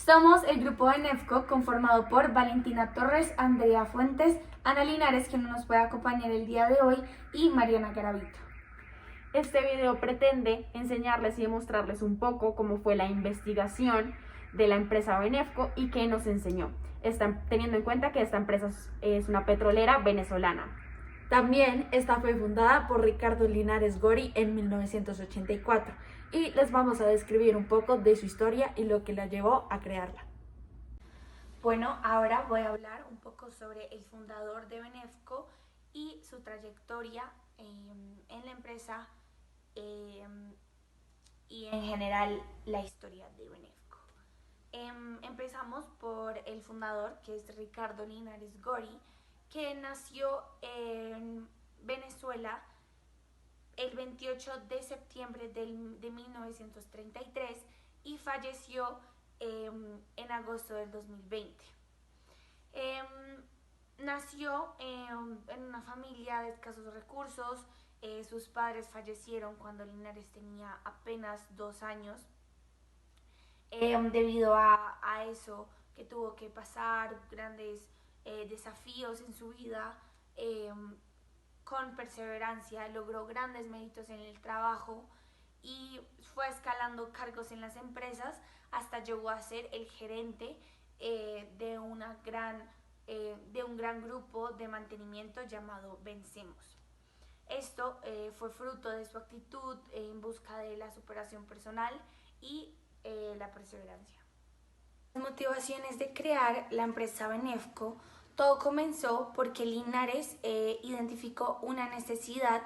Somos el grupo Benefco conformado por Valentina Torres, Andrea Fuentes, Ana Linares, que no nos puede acompañar el día de hoy, y Mariana Garavito. Este video pretende enseñarles y demostrarles un poco cómo fue la investigación de la empresa Benefco y qué nos enseñó, teniendo en cuenta que esta empresa es una petrolera venezolana. También esta fue fundada por Ricardo Linares Gori en 1984 y les vamos a describir un poco de su historia y lo que la llevó a crearla. Bueno, ahora voy a hablar un poco sobre el fundador de Benefco y su trayectoria en la empresa y en general la historia de Benefco. Empezamos por el fundador, que es Ricardo Linares Gori, que nació en Venezuela el 28 de septiembre de 1933 y falleció en agosto del 2020. Nació en una familia de escasos recursos. Sus padres fallecieron cuando Linares tenía apenas 2 años. Debido a eso, que tuvo que pasar grandes desafíos en su vida, con perseverancia logró grandes méritos en el trabajo y fue escalando cargos en las empresas hasta llegó a ser el gerente de un gran grupo de mantenimiento llamado Vencemos. Esto fue fruto de su actitud en busca de la superación personal y la perseverancia. Las motivaciones de crear la empresa Benefco, todo comenzó porque Linares identificó una necesidad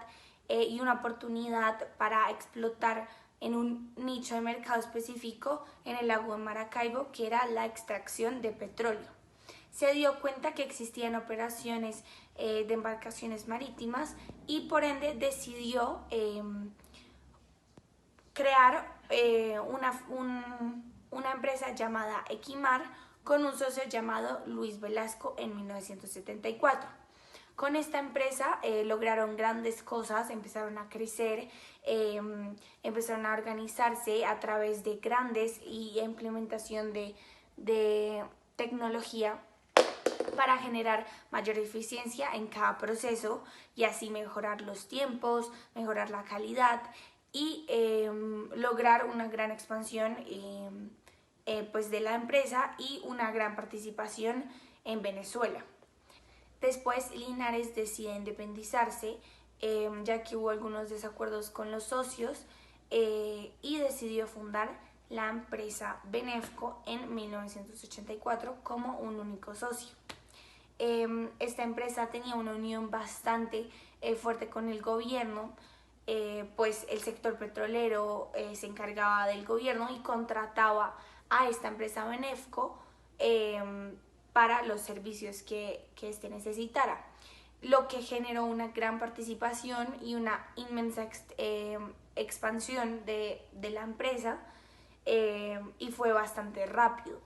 y una oportunidad para explotar en un nicho de mercado específico en el lago de Maracaibo, que era la extracción de petróleo. Se dio cuenta que existían operaciones de embarcaciones marítimas y por ende decidió crear una empresa llamada Equimar con un socio llamado Luis Velasco en 1974. Con esta empresa lograron grandes cosas, empezaron a crecer, empezaron a organizarse a través de grandes y implementación de tecnología para generar mayor eficiencia en cada proceso y así mejorar los tiempos, mejorar la calidad y lograr una gran expansión pues de la empresa y una gran participación en Venezuela. Después Linares decide independizarse, ya que hubo algunos desacuerdos con los socios, y decidió fundar la empresa Benefco en 1984 como un único socio. Esta empresa tenía una unión bastante fuerte con el gobierno, pues el sector petrolero se encargaba del gobierno y contrataba a esta empresa Benefco para los servicios que éste necesitara, lo que generó una gran participación y una inmensa expansión de la empresa, y fue bastante rápido.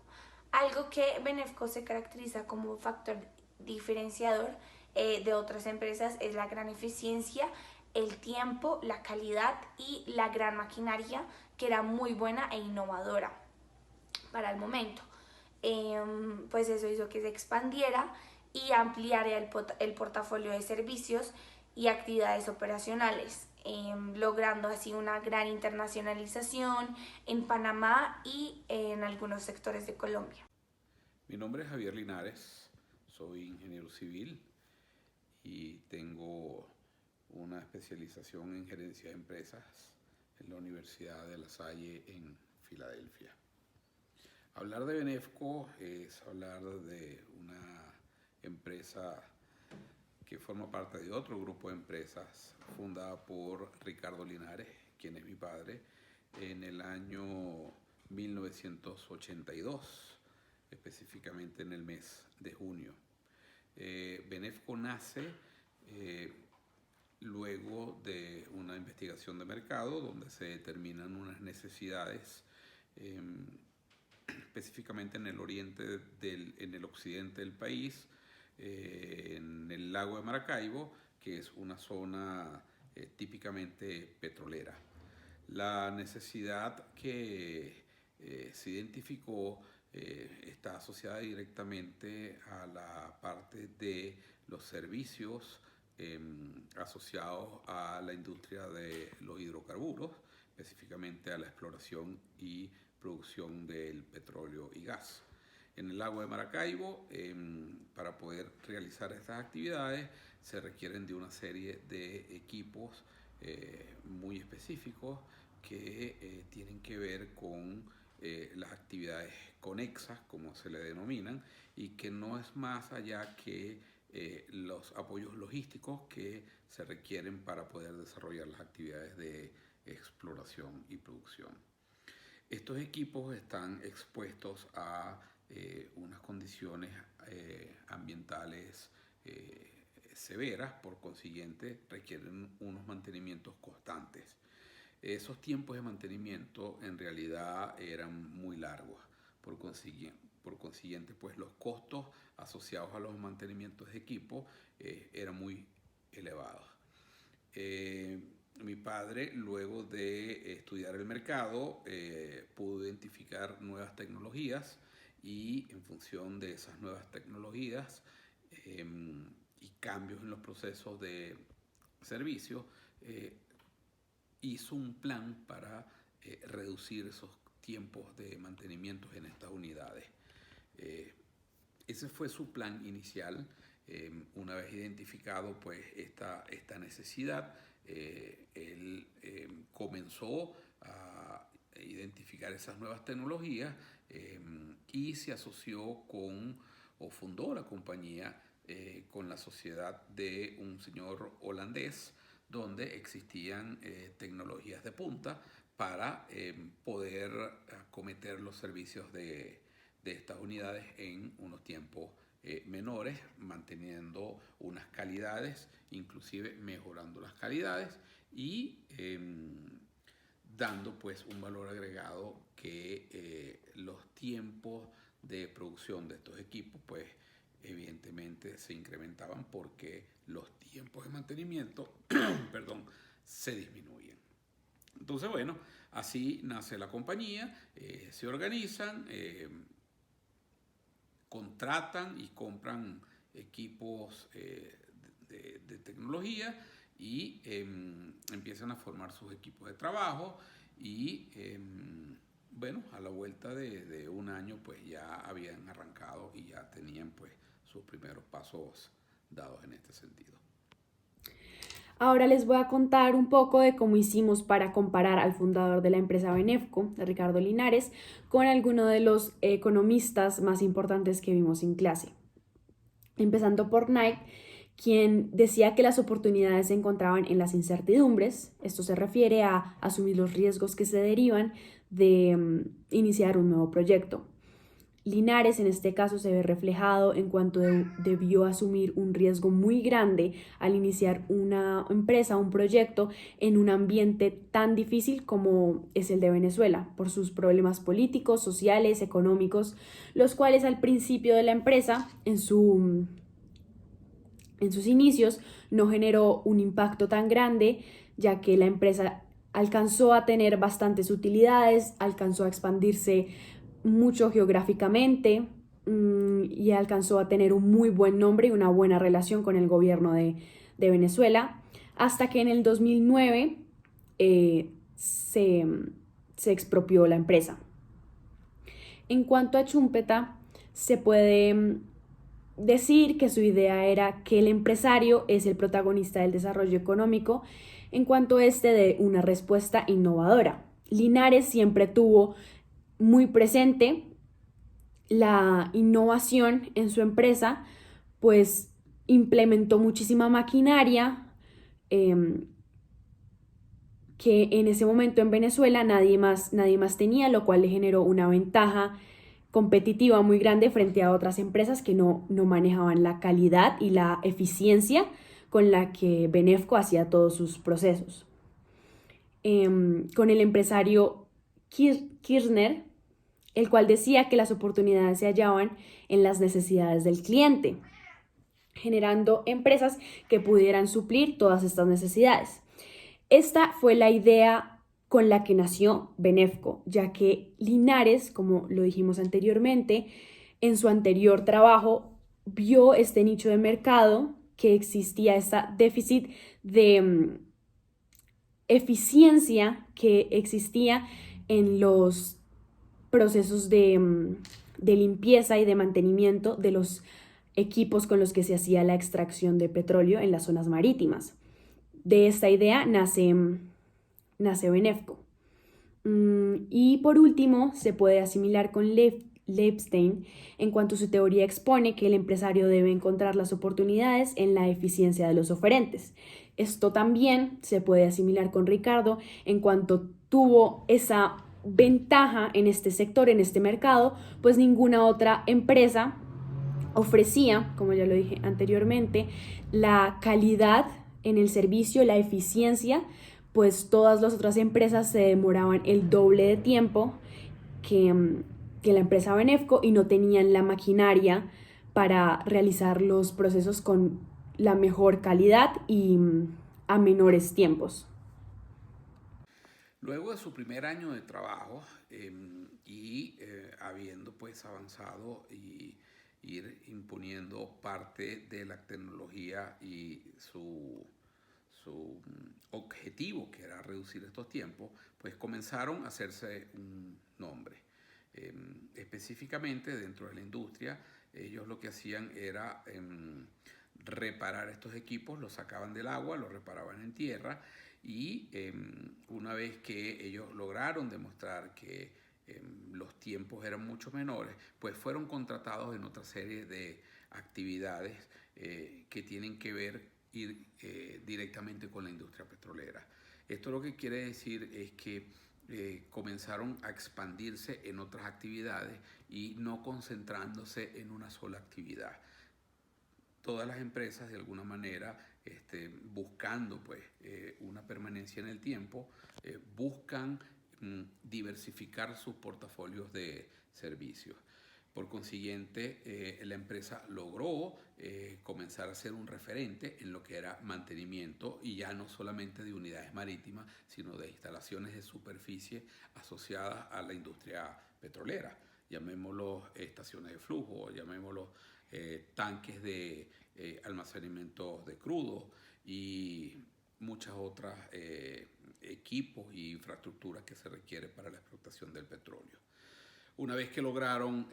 Algo que Benefco se caracteriza como factor diferenciador de otras empresas es la gran eficiencia, el tiempo, la calidad y la gran maquinaria, que era muy buena e innovadora para el momento. Pues eso hizo que se expandiera y ampliara el portafolio de servicios y actividades operacionales, logrando así una gran internacionalización en Panamá y en algunos sectores de Colombia. Mi nombre es Javier Linares, soy ingeniero civil y tengo una especialización en gerencia de empresas en la Universidad de La Salle en Filadelfia. Hablar de Benefco es hablar de una empresa que forma parte de otro grupo de empresas fundada por Ricardo Linares, quien es mi padre, en el año 1982, específicamente en el mes de junio. Benefco nace luego de una investigación de mercado donde se determinan unas necesidades específicamente en el en el occidente del país, en el lago de Maracaibo, que es una zona típicamente petrolera. La necesidad que se identificó está asociada directamente a la parte de los servicios asociados a la industria de los hidrocarburos, específicamente a la exploración y producción del petróleo y gas. En el lago de Maracaibo, para poder realizar estas actividades, se requieren de una serie de equipos muy específicos que tienen que ver con las actividades conexas, como se le denominan, y que no es más allá que los apoyos logísticos que se requieren para poder desarrollar las actividades de exploración y producción. Estos equipos están expuestos a unas condiciones ambientales severas, por consiguiente requieren unos mantenimientos constantes. Esos tiempos de mantenimiento en realidad eran muy largos, por consiguiente pues los costos asociados a los mantenimientos de equipo eran muy elevados. Mi padre, luego de estudiar el mercado, pudo identificar nuevas tecnologías y en función de esas nuevas tecnologías y cambios en los procesos de servicio, hizo un plan para reducir esos tiempos de mantenimiento en estas unidades. Ese fue su plan inicial. Una vez identificado pues esta necesidad, él comenzó a identificar esas nuevas tecnologías y se asoció con, o fundó la compañía con la sociedad de un señor holandés, donde existían tecnologías de punta para poder acometer los servicios de estas unidades en unos tiempos menores, manteniendo unas calidades, inclusive mejorando las calidades y dando pues un valor agregado que los tiempos de producción de estos equipos pues evidentemente se incrementaban porque los tiempos de mantenimiento se disminuyen. Entonces, bueno, así nace la compañía, se organizan, contratan y compran equipos de tecnología y empiezan a formar sus equipos de trabajo y bueno, a la vuelta de un año pues ya habían arrancado y ya tenían pues sus primeros pasos dados en este sentido. Ahora les voy a contar un poco de cómo hicimos para comparar al fundador de la empresa Benefco, Ricardo Linares, con alguno de los economistas más importantes que vimos en clase. Empezando por Knight, quien decía que las oportunidades se encontraban en las incertidumbres. Esto se refiere a asumir los riesgos que se derivan de iniciar un nuevo proyecto. Linares en este caso se ve reflejado en cuanto debió asumir un riesgo muy grande al iniciar una empresa, un proyecto en un ambiente tan difícil como es el de Venezuela, por sus problemas políticos, sociales, económicos, los cuales al principio de la empresa, en sus inicios, no generó un impacto tan grande, ya que la empresa alcanzó a tener bastantes utilidades, alcanzó a expandirse mucho geográficamente y alcanzó a tener un muy buen nombre y una buena relación con el gobierno de Venezuela, hasta que en el 2009 se expropió la empresa. En cuanto a Schumpeter, se puede decir que su idea era que el empresario es el protagonista del desarrollo económico en cuanto de una respuesta innovadora. Linares siempre tuvo muy presente la innovación en su empresa, pues implementó muchísima maquinaria que en ese momento en Venezuela nadie más tenía, lo cual le generó una ventaja competitiva muy grande frente a otras empresas que no manejaban la calidad y la eficiencia con la que Benefco hacía todos sus procesos. Con el empresario Kirchner, el cual decía que las oportunidades se hallaban en las necesidades del cliente, generando empresas que pudieran suplir todas estas necesidades. Esta fue la idea con la que nació Benefco, ya que Linares, como lo dijimos anteriormente, en su anterior trabajo vio este nicho de mercado que existía, este déficit de eficiencia que existía en los procesos de limpieza y de mantenimiento de los equipos con los que se hacía la extracción de petróleo en las zonas marítimas. De esta idea nace Benefco. Y por último, se puede asimilar con Lepstein en cuanto su teoría expone que el empresario debe encontrar las oportunidades en la eficiencia de los oferentes. Esto también se puede asimilar con Ricardo en cuanto tuvo esa ventaja en este sector, en este mercado, pues ninguna otra empresa ofrecía, como ya lo dije anteriormente, la calidad en el servicio, la eficiencia, pues todas las otras empresas se demoraban el doble de tiempo que la empresa Benefco y no tenían la maquinaria para realizar los procesos con la mejor calidad y a menores tiempos. Luego de su primer año de trabajo habiendo pues avanzado y ir imponiendo parte de la tecnología y su objetivo, que era reducir estos tiempos, pues comenzaron a hacerse un nombre. Específicamente dentro de la industria, ellos lo que hacían era reparar estos equipos, los sacaban del agua, los reparaban en tierra y una vez que ellos lograron demostrar que los tiempos eran mucho menores, pues fueron contratados en otra serie de actividades que tienen que ver directamente con la industria petrolera. Esto lo que quiere decir es que comenzaron a expandirse en otras actividades y no concentrándose en una sola actividad. Todas las empresas de alguna manera buscando pues, una permanencia en el tiempo, buscan diversificar sus portafolios de servicios. Por consiguiente, la empresa logró comenzar a ser un referente en lo que era mantenimiento y ya no solamente de unidades marítimas, sino de instalaciones de superficie asociadas a la industria petrolera. Llamémoslo estaciones de flujo, llamémoslo tanques de almacenamiento de crudo y muchas otras equipos e infraestructuras que se requieren para la explotación del petróleo. Una vez que lograron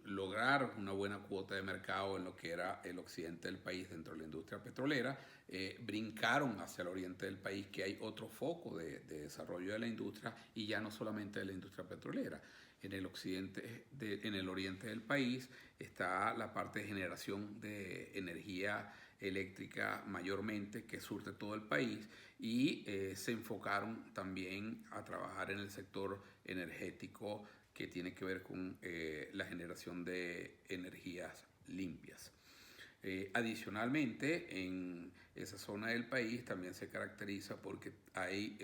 lograr una buena cuota de mercado en lo que era el occidente del país dentro de la industria petrolera, brincaron hacia el oriente del país, que hay otro foco de desarrollo de la industria y ya no solamente de la industria petrolera. En el en el oriente del país está la parte de generación de energía eléctrica mayormente que surte todo el país y se enfocaron también a trabajar en el sector energético que tiene que ver con la generación de energías limpias. Adicionalmente, en esa zona del país también se caracteriza porque hay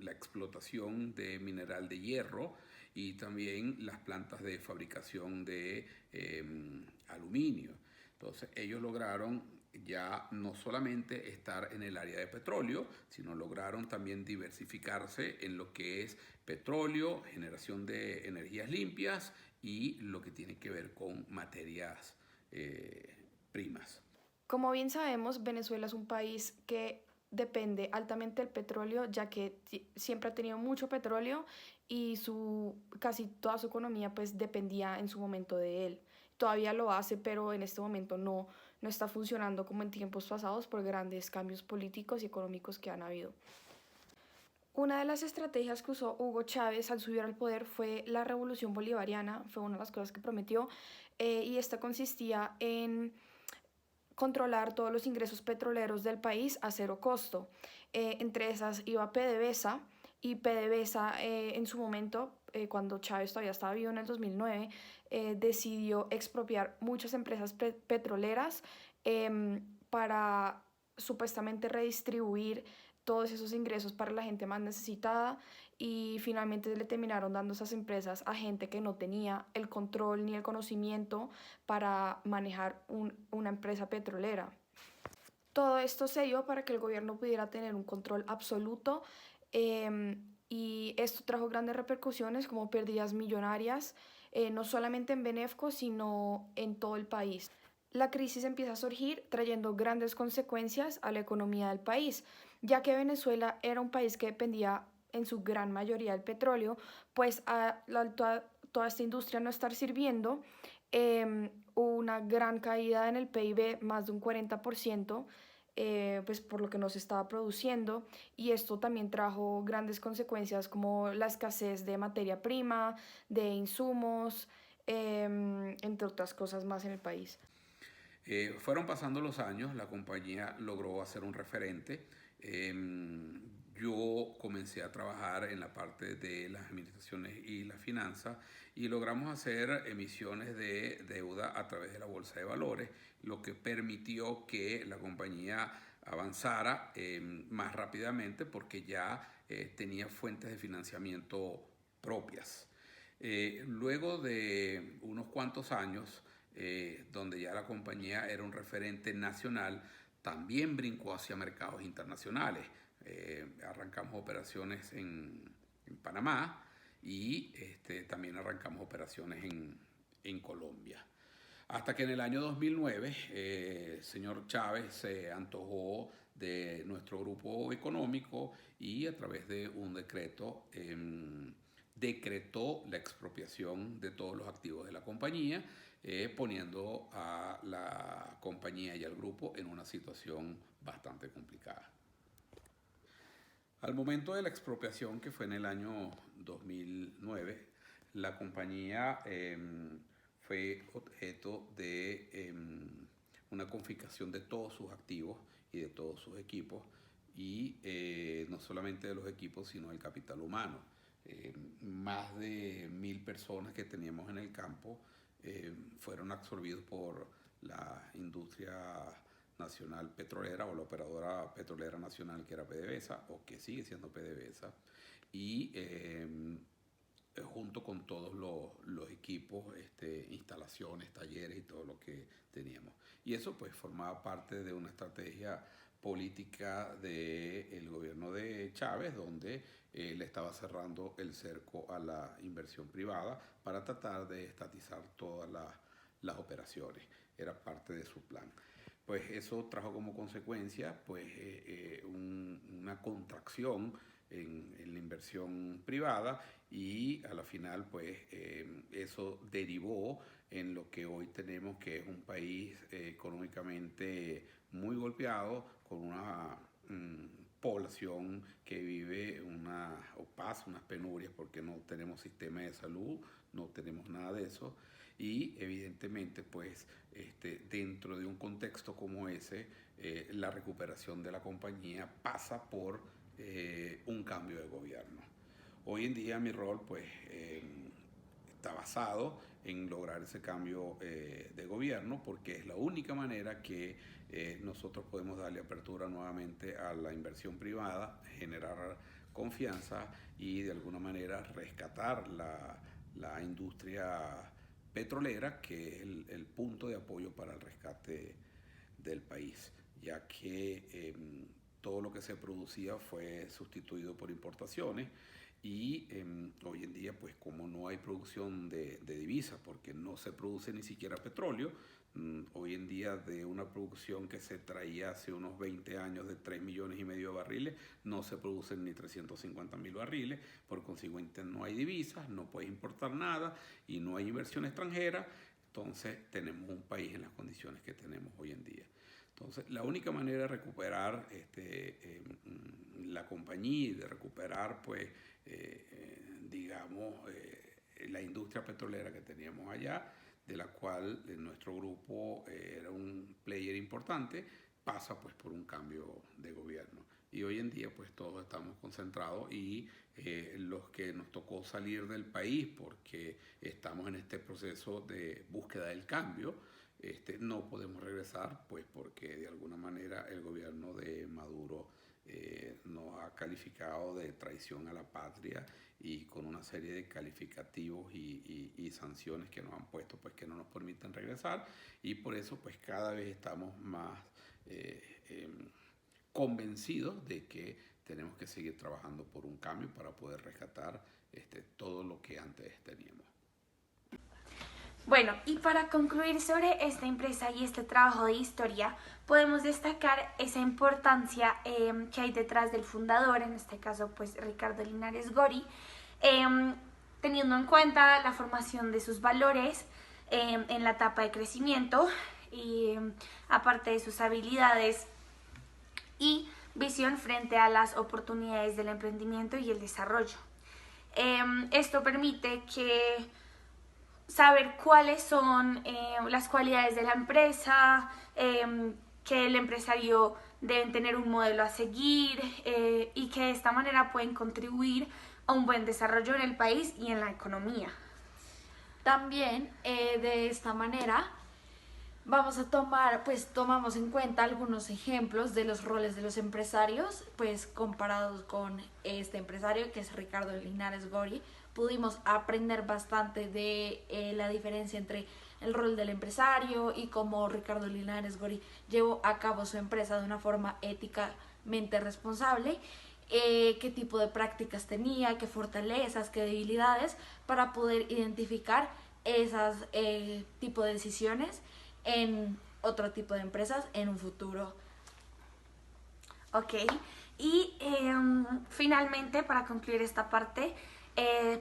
la explotación de mineral de hierro y también las plantas de fabricación de aluminio. Entonces ellos lograron ya no solamente estar en el área de petróleo, sino lograron también diversificarse en lo que es petróleo, generación de energías limpias y lo que tiene que ver con materias primas. Como bien sabemos, Venezuela es un país que depende altamente del petróleo, ya que siempre ha tenido mucho petróleo y casi toda su economía pues dependía en su momento de él. Todavía lo hace, pero en este momento no está funcionando como en tiempos pasados por grandes cambios políticos y económicos que han habido. Una de las estrategias que usó Hugo Chávez al subir al poder fue la revolución bolivariana, fue una de las cosas que prometió, y esta consistía en controlar todos los ingresos petroleros del país a cero costo. Entre esas iba PDVSA, y PDVSA en su momento, cuando Chávez todavía estaba vivo en el 2009, decidió expropiar muchas empresas petroleras para supuestamente redistribuir todos esos ingresos para la gente más necesitada, y finalmente le terminaron dando esas empresas a gente que no tenía el control ni el conocimiento para manejar una empresa petrolera. Todo esto se dio para que el gobierno pudiera tener un control absoluto Y esto trajo grandes repercusiones como pérdidas millonarias, no solamente en Benefco, sino en todo el país. La crisis empieza a surgir trayendo grandes consecuencias a la economía del país, ya que Venezuela era un país que dependía en su gran mayoría del petróleo, pues toda esta industria no estar sirviendo, hubo una gran caída en el PIB, más de un 40%, pues por lo que no se estaba produciendo, y esto también trajo grandes consecuencias como la escasez de materia prima, de insumos, entre otras cosas más en el país. Fueron pasando los años, la compañía logró hacer un referente. Yo comencé a trabajar en la parte de las administraciones y la finanza y logramos hacer emisiones de deuda a través de la bolsa de valores, lo que permitió que la compañía avanzara más rápidamente porque ya tenía fuentes de financiamiento propias. Luego de unos cuantos años, donde ya la compañía era un referente nacional, también brincó hacia mercados internacionales. Arrancamos operaciones en Panamá y también arrancamos operaciones en Colombia. Hasta que en el año 2009, el señor Chávez se antojó de nuestro grupo económico y a través de un decreto decretó la expropiación de todos los activos de la compañía, poniendo a la compañía y al grupo en una situación bastante complicada. Al momento de la expropiación, que fue en el año 2009, la compañía fue objeto de una confiscación de todos sus activos y de todos sus equipos, y no solamente de los equipos, sino del capital humano. Más de 1000 personas que teníamos en el campo fueron absorbidos por la industria nacional petrolera o la operadora petrolera nacional, que era PDVSA o que sigue siendo PDVSA, y junto con todos los equipos, instalaciones, talleres y todo lo que teníamos. Y eso pues formaba parte de una estrategia política del gobierno de Chávez, donde le estaba cerrando el cerco a la inversión privada para tratar de estatizar todas las operaciones. Era parte de su plan. Pues eso trajo como consecuencia pues, una contracción en la inversión privada, y a la final pues eso derivó en lo que hoy tenemos, que es un país económicamente muy golpeado, con una población que vive o pasa unas penurias porque no tenemos sistema de salud, no tenemos nada de eso, y evidentemente pues dentro de un contexto como ese, la recuperación de la compañía pasa por un cambio de gobierno. Hoy en día mi rol pues está basado en lograr ese cambio de gobierno, porque es la única manera que nosotros podemos darle apertura nuevamente a la inversión privada, generar confianza y de alguna manera rescatar la industria petrolera, que es el punto de apoyo para el rescate del país, ya que todo lo que se producía fue sustituido por importaciones, y hoy en día pues como no hay producción de divisas, porque no se produce ni siquiera petróleo, hoy en día de una producción que se traía hace unos 20 años de 3,5 millones de barriles, no se producen ni 350,000 barriles, por consiguiente no hay divisas, no puedes importar nada y no hay inversión extranjera. Entonces tenemos un país en las condiciones que tenemos hoy en día. Entonces, la única manera de recuperar la compañía y de recuperar, pues, digamos, la industria petrolera que teníamos allá, de la cual nuestro grupo era un player importante, pasa pues por un cambio de gobierno. Y hoy en día pues todos estamos concentrados, y los que nos tocó salir del país porque estamos en este proceso de búsqueda del cambio, no podemos regresar pues porque de alguna manera el gobierno de Maduro nos ha calificado de traición a la patria, y con una serie de calificativos y sanciones que nos han puesto pues que no nos permiten regresar, y por eso pues cada vez estamos más convencidos de que tenemos que seguir trabajando por un cambio para poder rescatar todo lo que antes teníamos. Bueno, y para concluir sobre esta empresa y este trabajo de historia, podemos destacar esa importancia que hay detrás del fundador, en este caso pues Ricardo Linares Gori, teniendo en cuenta la formación de sus valores en la etapa de crecimiento y aparte de sus habilidades y visión frente a las oportunidades del emprendimiento y el desarrollo. Esto permite saber cuáles son las cualidades de la empresa, que el empresario debe tener un modelo a seguir y que de esta manera pueden contribuir a un buen desarrollo en el país y en la economía. También de esta manera tomamos en cuenta algunos ejemplos de los roles de los empresarios, pues comparados con este empresario que es Ricardo Linares Gori, pudimos aprender bastante de la diferencia entre el rol del empresario y cómo Ricardo Linares Gori llevó a cabo su empresa de una forma éticamente responsable, qué tipo de prácticas tenía, qué fortalezas, qué debilidades, para poder identificar esas tipo de decisiones en otro tipo de empresas en un futuro. Ok, y finalmente, para concluir esta parte,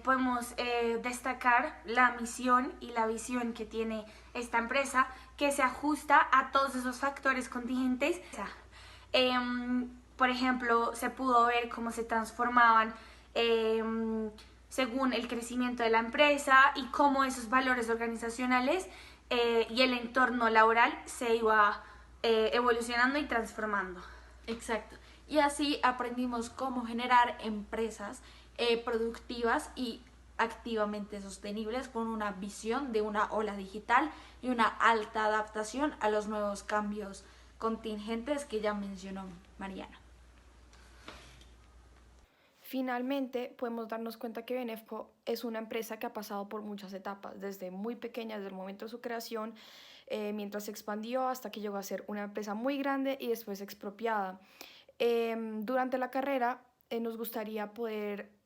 podemos destacar la misión y la visión que tiene esta empresa, que se ajusta a todos esos factores contingentes. Por ejemplo, se pudo ver cómo se transformaban según el crecimiento de la empresa y cómo esos valores organizacionales y el entorno laboral se iba evolucionando y transformando. Exacto. Y así aprendimos cómo generar empresas productivas y activamente sostenibles con una visión de una ola digital y una alta adaptación a los nuevos cambios contingentes que ya mencionó Mariana. Finalmente, podemos darnos cuenta que Benefco es una empresa que ha pasado por muchas etapas, desde muy pequeña, desde el momento de su creación, mientras se expandió hasta que llegó a ser una empresa muy grande y después expropiada. Durante la carrera nos gustaría poder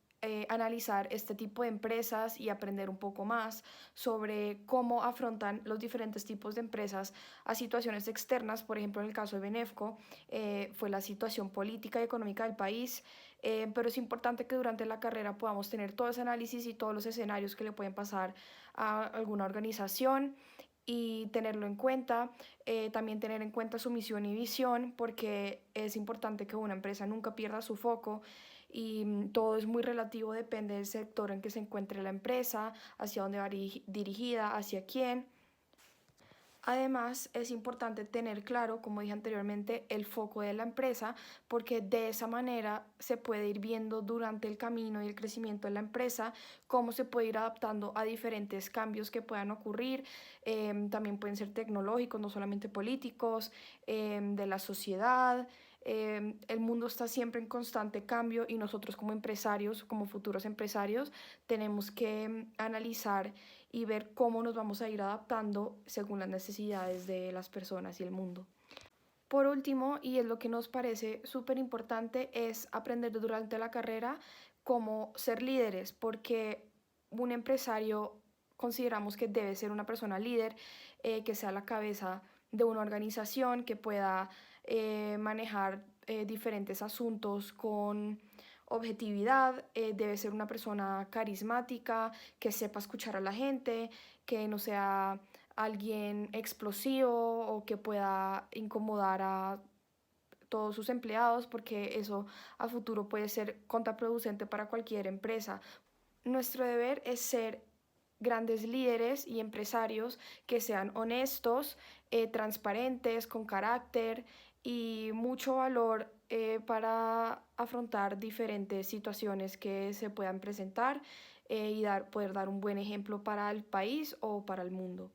analizar este tipo de empresas y aprender un poco más sobre cómo afrontan los diferentes tipos de empresas a situaciones externas. Por ejemplo, en el caso de Benefco fue la situación política y económica del país, pero es importante que durante la carrera podamos tener todo ese análisis y todos los escenarios que le pueden pasar a alguna organización y tenerlo en cuenta, también tener en cuenta su misión y visión, porque es importante que una empresa nunca pierda su foco y todo es muy relativo, depende del sector en que se encuentre la empresa, hacia dónde va dirigida, hacia quién. Además, es importante tener claro, como dije anteriormente, el foco de la empresa, porque de esa manera se puede ir viendo durante el camino y el crecimiento de la empresa cómo se puede ir adaptando a diferentes cambios que puedan ocurrir. También pueden ser tecnológicos, no solamente políticos, de la sociedad. El mundo está siempre en constante cambio y nosotros como empresarios, como futuros empresarios, tenemos que analizar y ver cómo nos vamos a ir adaptando según las necesidades de las personas y el mundo. Por último, y es lo que nos parece súper importante, es aprender durante la carrera cómo ser líderes, porque un empresario consideramos que debe ser una persona líder, que sea la cabeza de una organización, que pueda manejar diferentes asuntos con objetividad, debe ser una persona carismática, que sepa escuchar a la gente, que no sea alguien explosivo o que pueda incomodar a todos sus empleados, porque eso a futuro puede ser contraproducente para cualquier empresa. Nuestro deber es ser grandes líderes y empresarios que sean honestos, transparentes, con carácter y mucho valor para afrontar diferentes situaciones que se puedan presentar y poder dar un buen ejemplo para el país o para el mundo.